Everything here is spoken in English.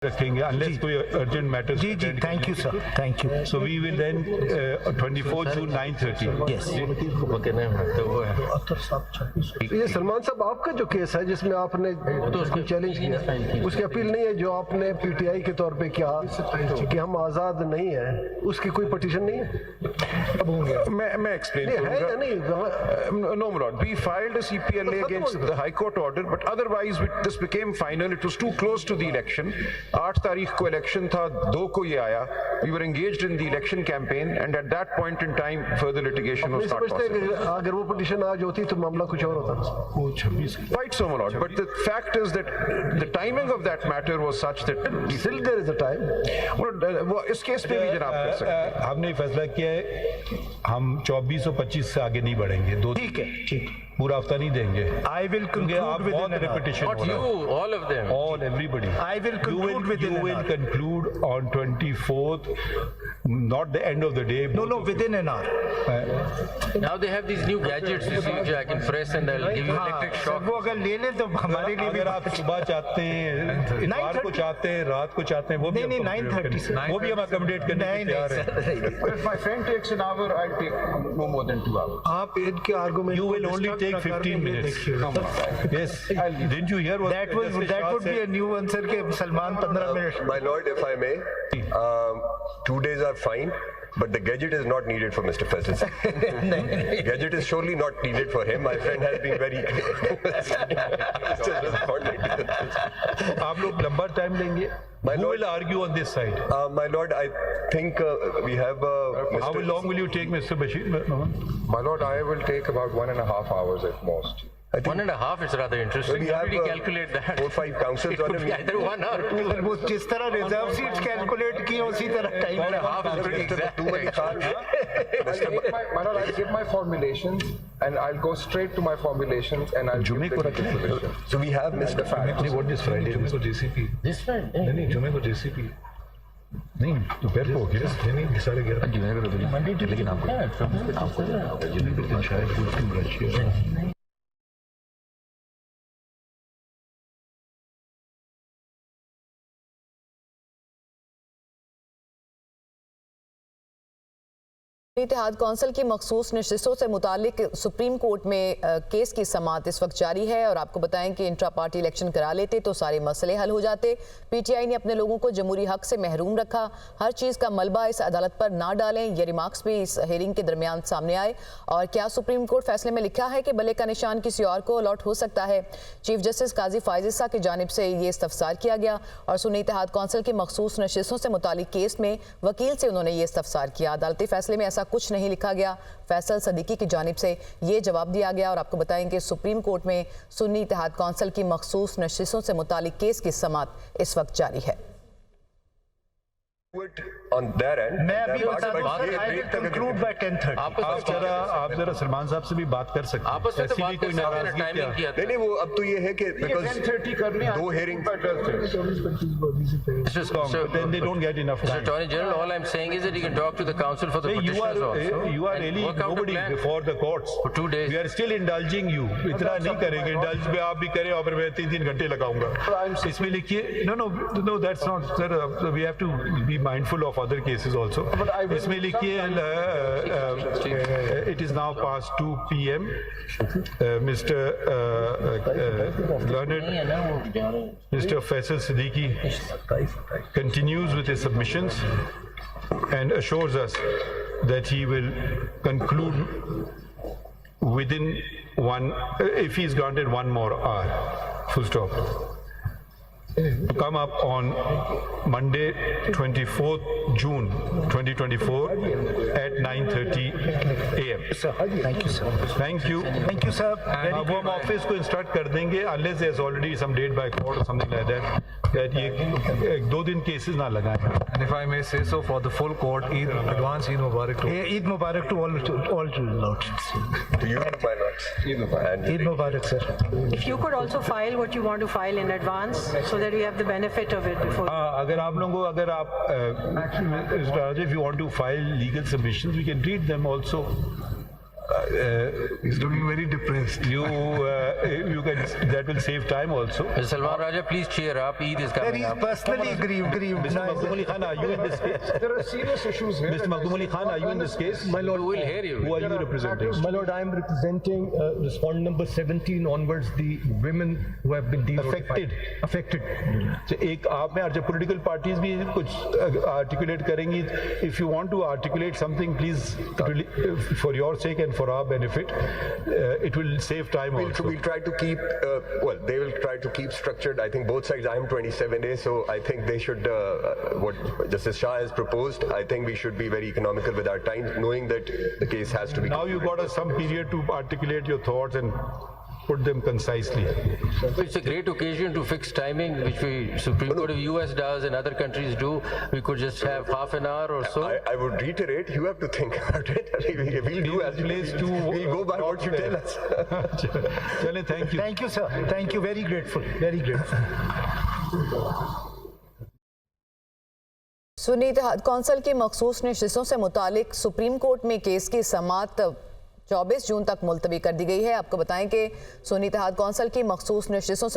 रखेंगे unless कोई urgent matters. Ji ji, thank you sir, thank you. So we will then 24 June 9:30. Yes. ये सलमान साहब आपका जो केस है जिसमें आपने चैलेंज किया, उसकी अपील नहीं है जो आपने पीटीआई के तौर पे किया कि हम आज़ाद नहीं है, उसकी कोई पटिशन नहीं है? मैं एक्सप्लेन है या नहीं? No, my lord. We filed a CPLA against the High Court order, but otherwise this became final. It was too close to the election. 8 तारीख को इलेक्शन था, 2 को ये आया. We were engaged in the election campaign, and at that point in time, further litigation was not possible. अगर वो petition आज होती तो मामला कुछ और होता. वो 26 Quite so, my lord. But the fact is that the timing of that matter was such that Still there is a time. वो इस केस पे भी जनाब कर सकते हैं. हमने फैसला किया है हम 24 और 25 से आगे नहीं बढ़ेंगे. दो ठीक है, ठीक. पूरा हफ्ता नहीं देंगे. I will क्योंकि आप conclude बहुत within an hour. repetition Not हो रहा है. you, all of them. All, everybody. I will conclude within You an will hour. conclude on 24th, not the end of the day. No, within an hour. Now they have these new gadgets, you see, which I can press and they'll give you electric हाँ, shock. वो अगर ले ले तो हमारे लिए भी अगर आप सुबह चाहते हैं, इतवार को चाहते हैं, रात को चाहते हैं, वो भी नहीं, हम 9:30 से. वो भी हम अकोमोडेट करने के लिए तैयार हैं. But if my friend takes an hour, I'll take no more than 2 hours. आप इनके argument You will only take 15 minutes. Yes. Didn't you hear what That would be a new answer के Salman 15 minute. My lord, if I may, 2 days are fine, but the gadget is not needed for Mr. Faisal. Gadget is surely not needed for him. My friend has been very responding to this. आप लोग लंबा time लेंगे. My Who lord- will argue on this side? My lord, I think we have How Mr. long will you take, Mr. Bashir? My lord, I will take about 1.5 hours at most. I think 1.5 is rather interesting. we How have did he calculate that? 4 or 5 councils It on could be him. either 1 or 2. अगर वो जिस तरह reserve seats calculate की उसी तरह time 1.5 is pretty exact. Too many cars. My lord, I'll give my formulations and I'll go straight to my formulations and I'll जुमे give को the रखें. solution. So we have Mr. नहीं, what is Friday? जुमे को JCP. This friend, eh? नहीं, जुमे को JCP. नहीं, दोपहर को हो गया. नहीं, 11:30. जुमे को तो मंडे टू, लेकिन आपको जुमे को दिन शायद कुछ दिन रशिया है. इत्तेहाद कौंसिल की मखसूस नशिस्तों से मुतालिक सुप्रीम कोर्ट में केस की समाअत इस वक्त जारी है और आपको बताएं कि इंट्रा पार्टी इलेक्शन करा लेते तो सारे मसले हल हो जाते. पीटीआई ने अपने लोगों को जमहूरी हक से महरूम रखा. हर चीज़ का मलबा इस अदालत पर ना डालें, ये रिमार्क्स भी इस हेयरिंग के दरमियान सामने आए. और क्या सुप्रीम कोर्ट फैसले में लिखा है कि बल्ले का निशान किसी और को अलॉट हो सकता है? चीफ जस्टिस काजी फायज ईसा की जानिब से ये इस्तफसार किया गया और सुन्नी इत्तेहाद कौंसिल की मखसूस नशिस्तों से मुतालिक केस में वकील से उन्होंने ये इस्तफसार किया. अदालती फैसले में ऐसा कुछ नहीं लिखा गया. फैसल सदीकी की जानिब से ये जवाब दिया गया और आपको बताएंगे सुप्रीम कोर्ट में सुन्नी इत्तेहाद कौंसिल की मखसूस नशिस्तों से मुतालिक केस की समाअत इस वक्त जारी है. on their end. मैं अभी Their बता part, दूं but सर, ये I will break तक conclude by 10:30. आप जरा सलमान साहब से भी बात कर सकते हैं. आपस में तो ऐसी भी बात कोई कर सकते हैं, नाराजगी टाइमिंग क्या? किया था. नहीं, वो अब तो ये है कि because 10:30 कर लें. 2 hearing This is- so- But then they don't get enough Mr. time. Attorney General, all I'm saying is that you can talk to the council for the You petitioners also. are and really work out a nobody plan. before the courts. For 2 days. We are still indulging you. इतना नहीं करेंगे. Indulge में आप भी करें और फिर मैं 3 घंटे लगाऊंगा. इसमें लिखिए. No, that's not, sir. We have to be mindful of other cases also. इसमें लिखिए it is now past 2 p.m. Mr. Learned Mr. Faisal Siddiqui continues with his submissions and assures us that he will conclude within if he is granted 1 more hour. Full stop. To come up on Monday, 24th June 2024 at 9:30 a.m. Thank you sir. Thank you. Thank you sir. अब हम office को instruct कर देंगे unless there's already some date by court or something like that ये 2 दिन cases ना लगाएं. And if I may say so, for the full court, advance Eid Mubarak to Eid Mubarak to all lords. to you, my lords. And Eid Mubarak sir. If you could also file what you want to file in advance so that we have the benefit of it before. अगर आप लोगों को if you want to file legal submissions we can read them also. He's looking very depressed. you can, that will save time also. Salman Raja, please cheer up. Eid is coming He's up. personally grieved. Mr. Makhdoom Ali Khan, are you in this case? There are serious issues here. Mr. Makhdoom Ali Khan, are you in this case? We will hear you. Who are you representing? My lord, I am representing respondent number 17 onwards, the women who have been Affected. affected. So एक आप में जो political parties भी कुछ articulate करेंगी. If you want to articulate something, please, for your sake and for our benefit, it will save time also. We'll try to keep, they will try to keep structured. I think both sides, I am 27A, so I think they should, what Justice Shah has proposed, I think we should be very economical with our time, knowing that the case has to be. Now you've got some period to articulate your thoughts and put them concisely. It's a great occasion to fix timing, which we Supreme Court of US does and other countries do. We could just have half an hour or so. I would reiterate, you have to think about it. We'll do as we'll go by what you tell us. Chale, thank you. Thank you, sir. Thank you. Very grateful. Very grateful. Sunni Ittehad council की मखसूस नशिस्तों से मुतालिक supreme court में case की समाअत 24 जून तक मुलतवी कर दी गई है। आपको बताएं कि सुन्नी इत्तेहाद कौंसिल की मखसूस नशिस्तों से